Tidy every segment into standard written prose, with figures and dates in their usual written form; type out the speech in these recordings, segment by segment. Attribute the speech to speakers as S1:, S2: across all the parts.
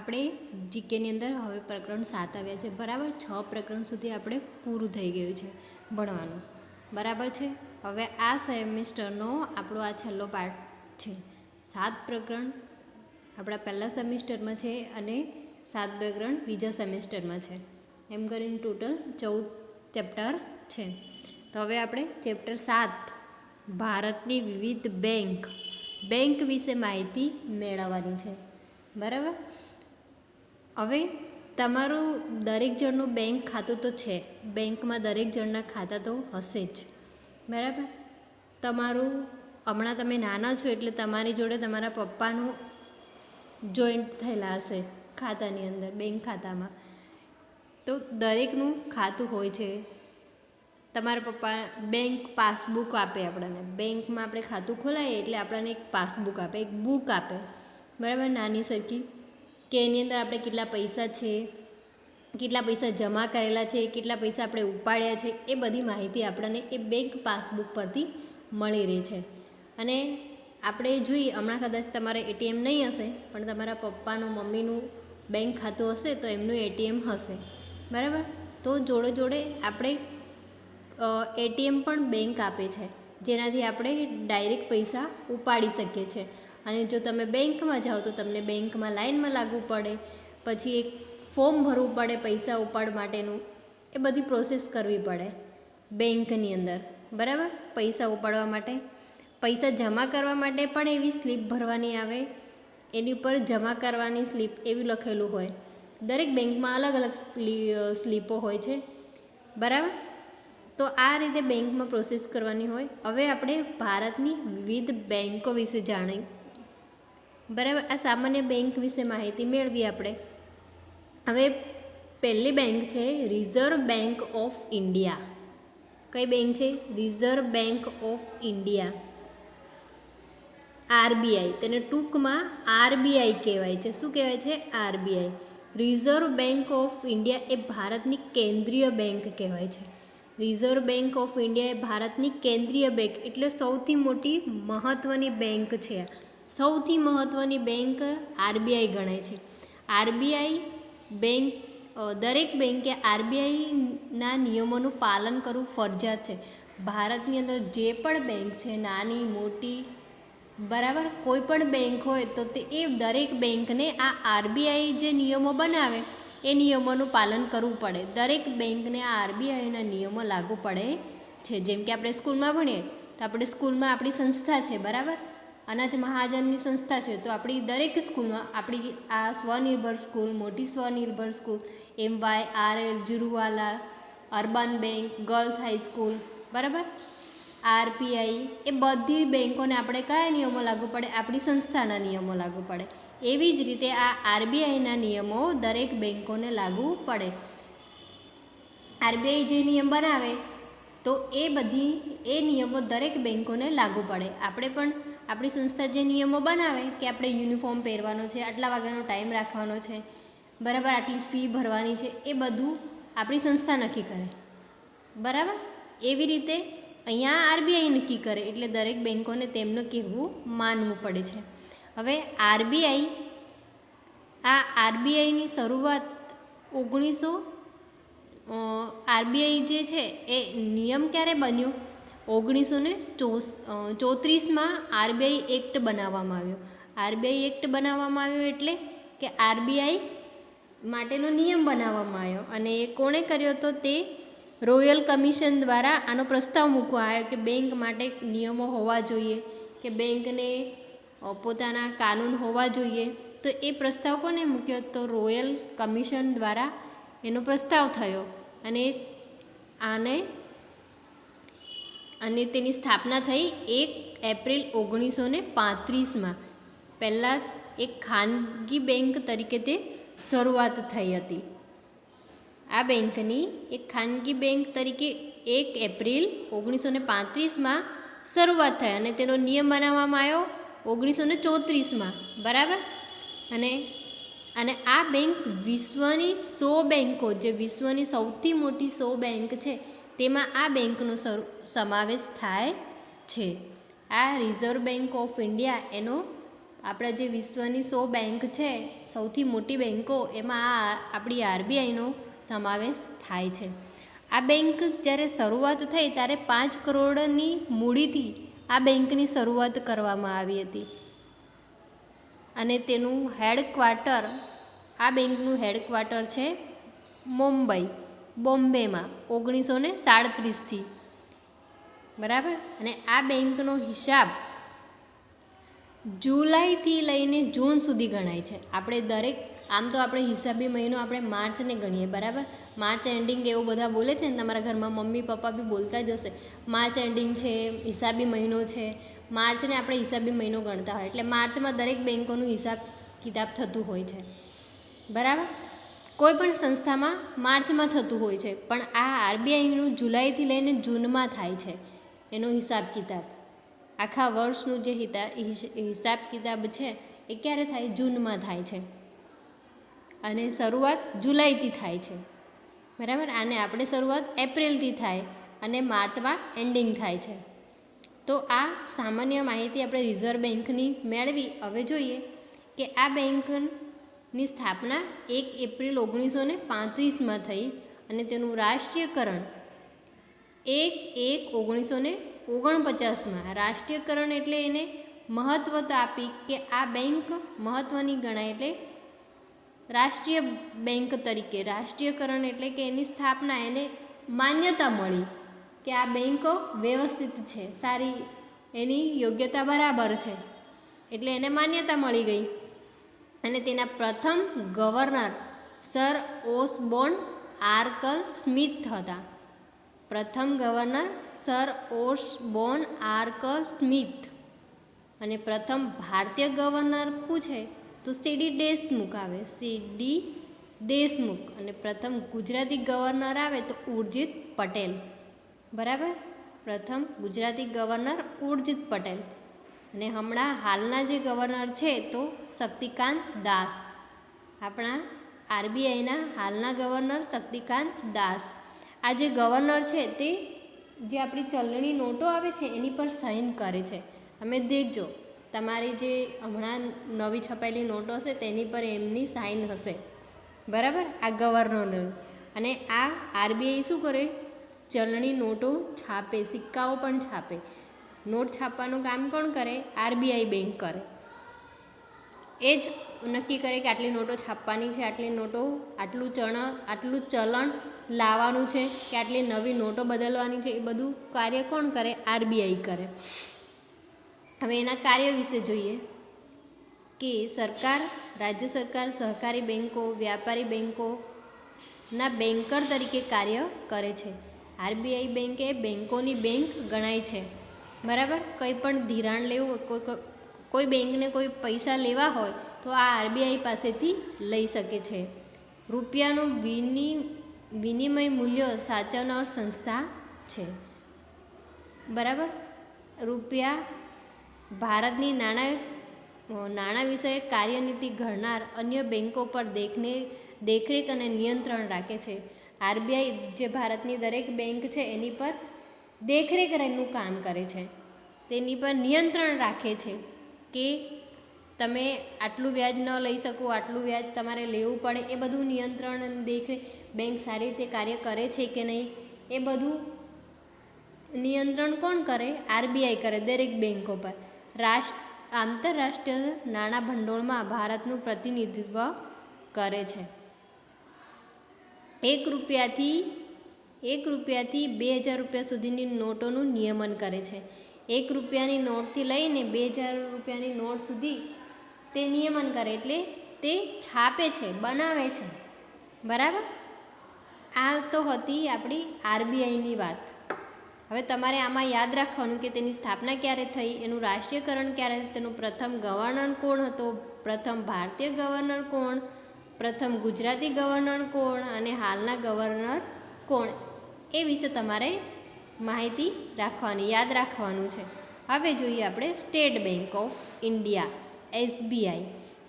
S1: આપણે જીકેની અંદર હવે પ્રકરણ 7 આવ્યા છે બરાબર. 6 પ્રકરણ સુધી આપણે પૂરું થઈ ગયું છે ભણવાનું બરાબર છે. હવે આ સેમિસ્ટરનો આપણો આ છેલ્લો પાર્ટ છે. 7 પ્રકરણ આપણા પહેલા સેમિસ્ટરમાં છે અને 7 પ્રકરણ બીજા સેમિસ્ટરમાં છે. એમ કરીને ટોટલ 14 ચેપ્ટર છે. તો હવે આપણે ચેપ્ટર 7 ભારતની વિવિધ બેંક વિશે માહિતી મેળવવાની છે બરાબર. હવે તમારું દરેક જણનું બેંક ખાતું તો છે, બેંકમાં દરેક જણના ખાતા તો હશે જ બરાબર. તમારું હમણાં તમે નાના છો એટલે તમારી જોડે તમારા પપ્પાનું જોઈન્ટ થયેલા હશે ખાતાની અંદર, બેંક ખાતામાં. તો દરેકનું ખાતું હોય છે. તમારા પપ્પા બેંક પાસબુક આપે આપણને, બેંકમાં આપણે ખાતું ખોલાવીએ એટલે આપણને એક પાસબુક આપે, એક બુક આપે બરાબર, નાની સરખી, કે એની અંદર આપણે કેટલા પૈસા છે, કેટલા પૈસા જમા કરેલા છે, કેટલા પૈસા આપણે ઉપાડ્યા છે, એ બધી માહિતી આપણને એ બેંક પાસબુક પરથી મળી રહે છે. અને આપણે જોઈએ હમણાં કદાચ તમારે એટીએમ નહીં હશે પણ તમારા પપ્પાનું મમ્મીનું બેંક ખાતું હશે તો એમનું એટીએમ હશે બરાબર. તો જોડે જોડે આપણે એટીએમ પણ બેંક આપે છે જેનાથી આપણે ડાયરેક્ટ પૈસા ઉપાડી શકીએ છીએ. અને જો તમે બેંકમાં જાઓ તો તમને બેંકમાં લાઇનમાં લાગવું પડે, પછી એક ફોર્મ ભરવું પડે પૈસા ઉપાડ માટેનું, એ બધી પ્રોસેસ કરવી પડે બેંકની અંદર બરાબર. પૈસા ઉપાડવા માટે, પૈસા જમા કરવા માટે પણ એવી સ્લીપ ભરવાની આવે, એની ઉપર જમા કરવાની સ્લીપ એવી લખેલું હોય. દરેક બેંકમાં અલગ અલગ સ્લીપો હોય છે બરાબર. તો આ રીતે બેંકમાં પ્રોસેસ કરવાની હોય. હવે આપણે ભારતની વિવિધ બેંકો વિશે જાણીએ બરાબર. આ સામાન્ય બેંક વિશે માહિતી મેળવીએ આપણે. હવે પહેલી બેંક છે રિઝર્વ બેંક ઓફ ઇન્ડિયા. કઈ બેંક છે? Reserve bank of India, RBI. તેને ટૂંકમાં આરબીઆઈ કહેવાય છે. શું કહેવાય છે? RBI. Reserve bank of India એ ભારતની કેન્દ્રીય બેંક કહેવાય છે. રિઝર્વ બેંક ઓફ ઇન્ડિયા એ ભારતની કેન્દ્રીય બેંક એટલે સૌથી મોટી મહત્ત્વની બેંક છે. સૌથી મહત્ત્વની બેંક આરબીઆઈ ગણાય છે. આરબીઆઈ બેંક, દરેક બેંકે આરબીઆઈના નિયમોનું પાલન કરવું ફરજિયાત છે. ભારતની અંદર જે પણ બેંક છે, નાની મોટી બરાબર, કોઈ પણ બેંક હોય તો તે એ દરેક બેંકને આ આરબીઆઈ જે નિયમો બનાવે એ નિયમોનું પાલન કરવું પડે. દરેક બેંકને આ આરબીઆઈના નિયમો લાગુ પડે છે. જેમ કે આપણે સ્કૂલમાં ભણીએ તો આપણે સ્કૂલમાં આપણી સંસ્થા છે બરાબર, અનાજ મહાજનની સંસ્થા છે. તો આપણી દરેક સ્કૂલમાં આપણી આ સ્વનિર્ભર સ્કૂલ, મોટી સ્વનિર્ભર school, MYRL, Jiruwala, urban bank, girls high school બરાબર, આરપીઆઈ, એ બધી બેંકોને આપણે કયા નિયમો લાગુ પડે? આપણી સંસ્થાના નિયમો લાગુ પડે. એવી જ રીતે આ આરબીઆઈના નિયમો દરેક બેંકોને લાગુ પડે. આરબીઆઈ જે નિયમ બનાવે તો એ નિયમો દરેક બેંકોને લાગુ પડે. આપણે પણ આપણી સંસ્થા જે નિયમો બનાવે કે આપણે યુનિફોર્મ પહેરવાનો છે, આટલા વાગ્યાનો ટાઈમ રાખવાનો છે બરાબર, આટલી ફી ભરવાની છે, એ બધું આપણી સંસ્થા નક્કી કરે બરાબર. એવી રીતે અહીંયા આરબીઆઈ નક્કી કરે એટલે દરેક બેંકોને તેમનું કહેવું માનવું પડે છે. હવે આરબીઆઈની શરૂઆત આરબીઆઈ જે છે એ નિયમ ક્યારે બન્યો? 1934માં આરબીઆઈ એક્ટ બનાવવામાં આવ્યો. આરબીઆઈ એક્ટ બનાવવામાં આવ્યો એટલે કે આરબીઆઈ માટેનો નિયમ બનાવવામાં આવ્યો. અને એ કોણે કર્યો હતો? તે રોયલ કમિશન દ્વારા આનો પ્રસ્તાવ મૂકવા આવ્યો કે બેંક માટે નિયમો હોવા જોઈએ, કે બેંકને પોતાના કાનૂન હોવા જોઈએ. તો એ પ્રસ્તાવ કોને મૂક્યો? તો રોયલ કમિશન દ્વારા એનો પ્રસ્તાવ થયો અને તેની સ્થાપના થઈ 1 એપ્રિલ 1935માં. પહેલાં એક ખાનગી બેંક તરીકે તે શરૂઆત થઈ હતી. આ બેંકની એક ખાનગી બેંક તરીકે 1 એપ્રિલ 1935માં શરૂઆત થઈ અને તેનો નિયમ બનાવવામાં આવ્યો 1934માં બરાબર. અને આ બેંક વિશ્વની 100 બેંકો, જે વિશ્વની સૌથી મોટી 100 બેંક છે તેમાં આ બેંકનો સમાવેશ થાય છે. આ રિઝર્વ બેંક ઓફ ઇન્ડિયા એનો આપણા જે વિશ્વની 100 બેંક છે, સૌથી મોટી બેંકો, એમાં આપણી આરબીઆઈનો સમાવેશ થાય છે. આ બેંક જ્યારે શરૂઆત થઈ ત્યારે 5 કરોડની મૂડીથી આ બેંકની શરૂઆત કરવામાં આવી હતી અને તેનું હેડક્વાર્ટર, આ બેંકનું હેડક્વાર્ટર છે બોમ્બેમાં 1937થી. બરાબર. અને આ બેંકનો હિસાબ જુલાઈથી લઈને જૂન સુધી ગણાય છે. આપણે આમ તો આપણે હિસાબી મહિનો આપણે માર્ચને ગણીએ. બરાબર. માર્ચ એન્ડિંગ એવું બધા બોલે છે ને, તમારા ઘરમાં મમ્મી પપ્પા બી બોલતા જ હશે, માર્ચ એન્ડિંગ છે, હિસાબી મહિનો છે. માર્ચને આપણે હિસાબી મહિનો ગણતા હોય, એટલે માર્ચમાં દરેક બેંકોનું હિસાબ કિતાબ થતું હોય છે. બરાબર. કોઈ પણ સંસ્થામાં માર્ચમાં થતું હોય છે, પણ આ આરબીઆઈનું જુલાઈથી લઈને જૂનમાં થાય છે એનો હિસાબ કિતાબ. આખા વર્ષનું જે હિસાબ કિતાબ છે એ ક્યારે થાય? જૂનમાં થાય છે અને શરૂઆત જુલાઈથી થાય છે. બરાબર. અને આપણે શરૂઆત એપ્રિલથી થાય અને માર્ચમાં એન્ડિંગ થાય છે. તો આ સામાન્ય માહિતી આપણે રિઝર્વ બેંકની મેળવી. હવે જોઈએ કે આ બેંકની સ્થાપના 1 એપ્રિલ 1935માં થઈ અને તેનું રાષ્ટ્રીયકરણ 1/1/1949માં. રાષ્ટ્રીયકરણ એટલે એને મહત્વતા આપી કે આ બેંક મહત્ત્વની ગણાય, એટલે રાષ્ટ્રીય બેંક તરીકે. રાષ્ટ્રીયકરણ એટલે કે એની સ્થાપના, એને માન્યતા મળી કે આ બેંક વ્યવસ્થિત છે, સારી, એની યોગ્યતા બરાબર છે, એટલે એને માન્યતા મળી ગઈ. અને તેના પ્રથમ ગવર્નર સર ઓસબોર્ન આર્કલ સ્મિથ હતા. પ્રથમ ગવર્નર સર ઓસબોર્ન આર્કલ સ્મિથ. અને પ્રથમ ભારતીય ગવર્નર પૂછે તો સીડી દેશમુખ આવે, સીડી દેશમુખ. અને પ્રથમ ગુજરાતી ગવર્નર આવે તો ઉર્જિત પટેલ. બરાબર. પ્રથમ ગુજરાતી ગવર્નર ઉર્જિત પટેલ. અને હમણાં હાલના જે ગવર્નર છે તો શક્તિકાંત દાસ. આપણા આરબીઆઈના હાલના ગવર્નર શક્તિકાંત દાસ. આ જે ગવર્નર છે તે જે આપણી ચલણી નોટો આવે છે એની પર સાઇન કરે છે. તમે દેખજો, તમારી જે હમણાં નવી છપાયેલી નોટો હશે તેની પર એમની સાઇન હશે. બરાબર. આ ગવર્નર. અને આ આરબીઆઈ શું કરે? ચલણી નોટો છાપે, સિક્કાઓ પણ છાપે. નોટ છાપવાનું કામ કોણ કરે? આરબીઆઈ બેંક કરે. એ જ નક્કી કરે કે આટલી નોટો છાપવાની છે, આટલી નોટો, આટલું ચલણ લાવવાનું છે, કે આટલી નવી નોટો બદલવાની છે. એ બધું કાર્ય કોણ કરે? આરબીઆઈ કરે. હવે એના કાર્ય વિશે જોઈએ કે સરકાર, રાજ્ય સરકાર, સહકારી બેન્કો, વ્યાપારી બેન્કોના બેન્કર તરીકે કાર્ય કરે છે. આરબીઆઈ બેંક એ બેન્કોની બેંક ગણાય છે. બરાબર. કંઈ પણ ધિરાણ લેવું, કોઈ બેંકને કોઈ પૈસા લેવા હોય તો આ આરબીઆઈ પાસેથી લઈ શકે છે. રૂપિયાનું વિનિમય મૂલ્ય સાચવનાર સંસ્થા છે. બરાબર. રૂપિયા ભારતની નાણાં વિષયક કાર્યનીતિ ઘડનાર અન્ય બેન્કો પર દેખરેખ અને નિયંત્રણ રાખે છે. આરબીઆઈ જે ભારતની દરેક બેંક છે એની પર દેખરેખ રહેવાનું કામ કરે છે, તેની પર નિયંત્રણ રાખે છે કે તમે આટલું વ્યાજ ન લઈ શકો, આટલું વ્યાજ તમારે લેવું પડે. એ બધું નિયંત્રણ અને દેખરેખ, બેંક સારી રીતે કાર્ય કરે છે કે નહીં, એ બધું નિયંત્રણ કોણ કરે? આરબીઆઈ કરે દરેક બેન્કો પર. આંતરરાષ્ટ્રીય નાણાં ભંડોળમાં ભારતનું પ્રતિનિધિત્વ કરે છે. 1 રૂપિયાથી 2000 રૂપિયા સુધીની નોટોનું નિયમન કરે છે. 1 રૂપિયાની નોટથી લઈને 2000 રૂપિયાની નોટ સુધી તે નિયમન કરે, એટલે તે છાપે છે, બનાવે છે. બરાબર. આ તો હતી આપણી આરબીઆઈની વાત. હવે તમારે આમાં યાદ રાખવાનું કે તેની સ્થાપના ક્યારે થઈ, એનું રાષ્ટ્રીયકરણ ક્યારે, તેનું પ્રથમ ગવર્નર કોણ હતો, પ્રથમ ભારતીય ગવર્નર કોણ, પ્રથમ ગુજરાતી ગવર્નર કોણ અને હાલના ગવર્નર કોણ, એ વિશે તમારે માહિતી રાખવાની, યાદ રાખવાનું છે. હવે જોઈએ આપણે state bank of India, SBI.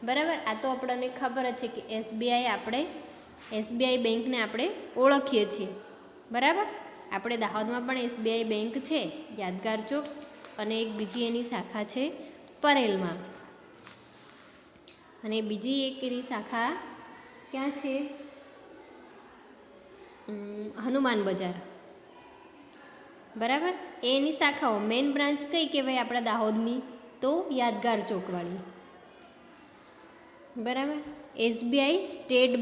S1: બરાબર. આ તો આપણને ખબર જ છે કે એસબીઆઈ બેંકને આપણે ઓળખીએ છીએ. બરાબર. આપણે દાહોદમાં પણ એસબીઆઈ બેંક છે, યાદગાર ચોક, અને એક બીજી એની શાખા છે પરેલમાં. અને બીજી એક એની શાખા ક્યાં છે? હનુમાન બજાર, બરાબર. એની શાખાઓ મેઇન બ્રાન્ચ કઈ કહેવાય આપણા દાહોદની? તો યાદગાર ચોકવાળી, બરાબર. SBI state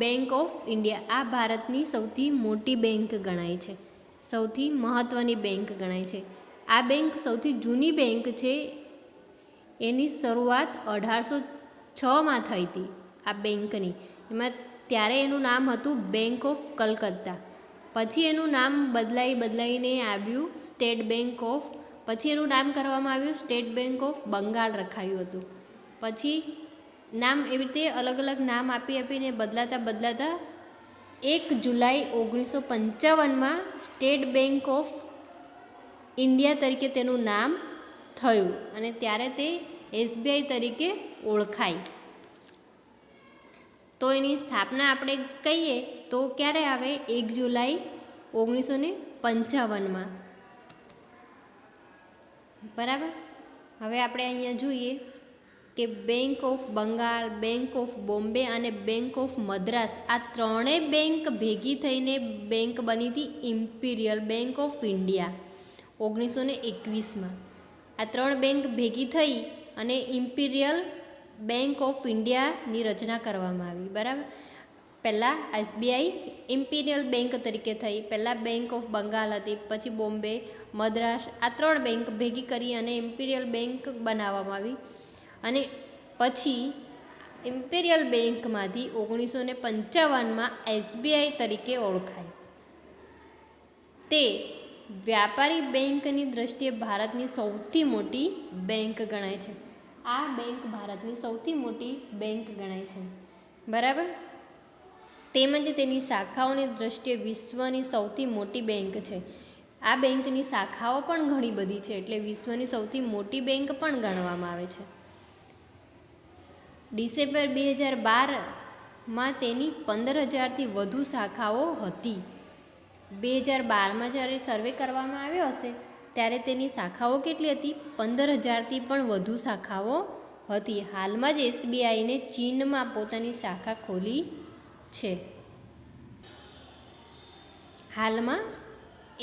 S1: bank of India આ ભારતની સૌથી મોટી બેંક ગણાય છે, સૌથી મહત્ત્વની બેંક ગણાય છે. આ બેંક સૌથી જૂની બેંક છે. એની શરૂઆત 1806માં થઈ હતી આ બેંકની. એમાં ત્યારે એનું નામ હતું બેંક ઓફ કલકત્તા. પછી એનું નામ બદલાઈને આવ્યું સ્ટેટ બેંક ઓફ, પછી એનું નામ કરવામાં આવ્યું સ્ટેટ બેંક ઓફ બંગાળ રખાયું હતું. પછી નામ એવી રીતે અલગ અલગ નામ આપીને બદલાતા 1 જુલાઈ 1955માં સ્ટેટ બેંક ઓફ ઇન્ડિયા તરીકે તેનું નામ થયું અને ત્યારે તે એસબીઆઈ તરીકે ઓળખાય. તો એની સ્થાપના આપણે કહીએ તો ક્યારે આવે? 1 જુલાઈ 1955માં, બરાબર. હવે આપણે અહીંયા જોઈએ કે bank of Bengal, bank of Bombay અને બેંક ઓફ મદ્રાસ આ ત્રણેય બેંક ભેગી થઈને બેંક બની હતી ઇમ્પિરિયલ બેંક ઓફ ઇન્ડિયા 1921માં. આ ત્રણ બેંક ભેગી થઈ અને ઇમ્પિરિયલ બેંક ઓફ ઇન્ડિયાની રચના કરવામાં આવી, બરાબર. પહેલાં એસબીઆઈ ઇમ્પિરિયલ બેંક તરીકે થઈ. પહેલાં બેંક ઓફ બંગાળ હતી, પછી બોમ્બે, મદ્રાસ આ ત્રણ બેંક ભેગી કરી અને ઇમ્પિરિયલ બેંક બનાવવામાં આવી. અને પછી ઇમ્પિરિયલ બેંકમાંથી 1955માં એસબીઆઈ તરીકે ઓળખાય. તે વ્યાપારી બેંકની દ્રષ્ટિએ ભારતની સૌથી મોટી બેંક ગણાય છે. આ બેંક ભારતની સૌથી મોટી બેંક ગણાય છે, બરાબર. તેમજ તેની શાખાઓની દ્રષ્ટિએ વિશ્વની સૌથી મોટી બેંક છે. આ બેંકની શાખાઓ પણ ઘણી બધી છે એટલે વિશ્વની સૌથી મોટી બેંક પણ ગણવામાં આવે છે. ડિસેમ્બર 2012માં તેની 15,000થી વધુ શાખાઓ હતી. 2012માં જ્યારે સર્વે કરવામાં આવ્યો હશે ત્યારે તેની શાખાઓ કેટલી હતી? 15,000થી પણ વધુ શાખાઓ હતી. હાલમાં જ એસબીઆઈને ચીનમાં પોતાની શાખા ખોલી છે. હાલમાં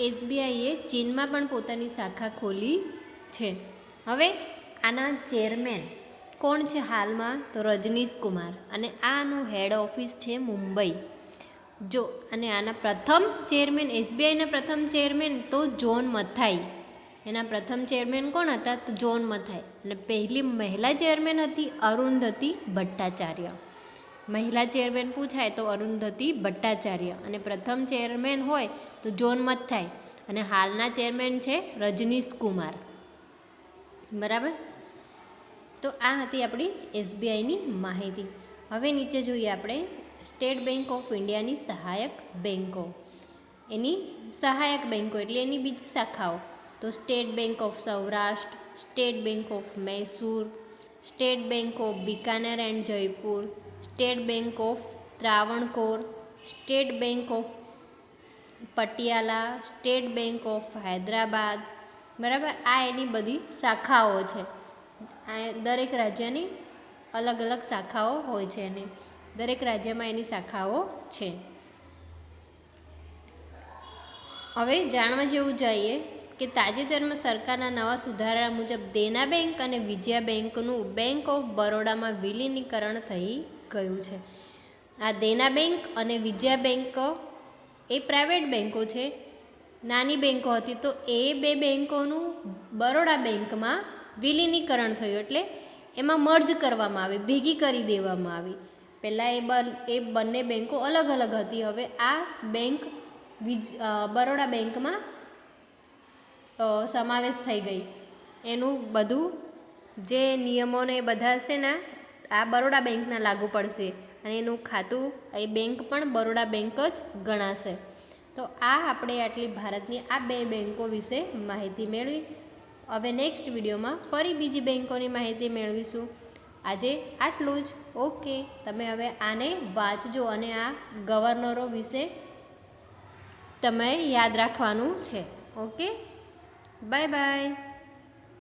S1: એસબીઆઈએ ચીનમાં પણ પોતાની શાખા ખોલી છે. હવે આના ચેરમેન કોણ છે હાલમાં? તો રજનીશ કુમાર, અને આનું હેડ ઓફિસ છે મુંબઈ. જો અને આના પ્રથમ ચેરમેન, એસબીઆઈના પ્રથમ ચેરમેન તો જોન મથાઈ. એના પ્રથમ ચેરમેન કોણ હતા? તો જોન મથાઈ. અને પહેલી મહિલા ચેરમેન હતી અરુંધતી ભટ્ટાચાર્ય. મહિલા ચેરમેન પૂછાય તો અરુંધતી ભટ્ટાચાર્ય, અને પ્રથમ ચેરમેન હોય તો જોન મથાઈ, અને હાલના ચેરમેન છે રજનીશ કુમાર, બરાબર. તો આ હતી આપણી એસબીઆઈની માહિતી. હવે નીચે જોઈએ આપણે સ્ટેટ બેંક ઓફ ઇન્ડિયાની સહાયક બેંકો. એની સહાયક બેંકો એટલે એની બીજી શાખાઓ તો state bank of Saurashtra, state bank of Mysore, state bank of Bikaner and Jaipur, state bank of Travancore, state bank of Patiala, state bank of Hyderabad, બરાબર. આ એની બધી શાખાઓ છે. આ દરેક રાજ્યની અલગ અલગ શાખાઓ હોય છે અને દરેક રાજ્યમાં એની શાખાઓ છે. હવે જાણવા જેવું જોઈએ કે તાજેતરમાં સરકારના નવા સુધારા મુજબ દેના બેંક અને વિજયા બેંકનું બેંક ઓફ બરોડામાં વિલીનીકરણ થઈ ગયું છે. આ દેના બેંક અને વિજયા બેંક એ પ્રાઇવેટ બેંકો છે, નાની બેંકો હતી. તો એ બે બેંકોનું બરોડા બેંકમાં વિલીનીકરણ થયું એટલે એમાં મર્જ કરવામાં આવી, ભેગી કરી દેવામાં આવી. પહેલાં એ બંને બેંકો અલગ અલગ હતી. હવે આ બેંક બરોડા બેંકમાં સમાવેશ થઈ ગઈ. એનું બધું જે નિયમોને એ બધા છે ને આ બરોડા બેંકના લાગુ પડશે અને એનું ખાતું એ બેંક પણ બરોડા બેંક જ ગણાશે. તો આ આપણે આટલી ભારતની આ બે બેંકો વિશે માહિતી મેળવી. હવે નેક્સ્ટ વિડીયોમાં ફરી બીજી બેંકોની માહિતી મેળવીશું. આજે આટલું જ. ઓકે, તમે હવે આને વાંચજો અને આ ગવર્નરો વિશે તમે યાદ રાખવાનું છે. Okay, bye bye.